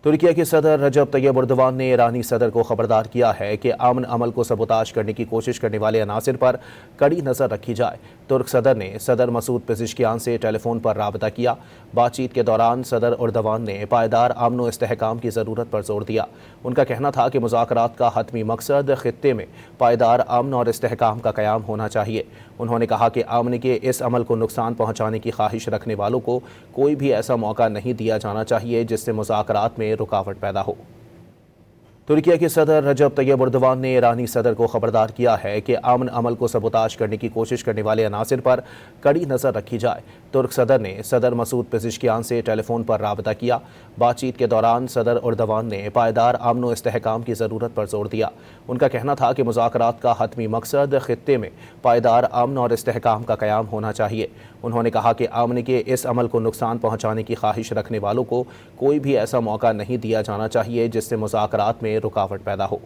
ترکیہ کے صدر رجب طیب اردوان نے ایرانی صدر کو خبردار کیا ہے کہ امن عمل کو سبوتاژ کرنے کی کوشش کرنے والے عناصر پر کڑی نظر رکھی جائے۔ ترک صدر نے صدر مسعود پزشکیان سے ٹیلی فون پر رابطہ کیا۔ بات چیت کے دوران صدر اردوان نے پائیدار امن و استحکام کی ضرورت پر زور دیا۔ ان کا کہنا تھا کہ مذاکرات کا حتمی مقصد خطے میں پائیدار امن اور استحکام کا قیام ہونا چاہیے۔ انہوں نے کہا کہ امن کے اس عمل کو نقصان پہنچانے کی خواہش رکھنے والوں کو کوئی بھی ایسا موقع نہیں دیا جانا چاہیے جس سے مذاکرات میں رکاوٹ پیدا ہو۔ ترکیہ کے صدر رجب طیب اردوان نے ایرانی صدر کو خبردار کیا ہے کہ امن عمل کو سبوتاژ کرنے کی کوشش کرنے والے عناصر پر کڑی نظر رکھی جائے۔ ترک صدر نے صدر مسعود پزشکیان سے ٹیلی فون پر رابطہ کیا۔ بات چیت کے دوران صدر اردوان نے پائیدار امن و استحکام کی ضرورت پر زور دیا۔ ان کا کہنا تھا کہ مذاکرات کا حتمی مقصد خطے میں پائیدار امن اور استحکام کا قیام ہونا چاہیے۔ انہوں نے کہا کہ امن کے اس عمل کو نقصان پہنچانے کی خواہش رکھنے والوں کو کوئی بھی ایسا موقع نہیں دیا جانا چاہیے جس سے مذاکرات میں رکاوٹ پیدا ہو۔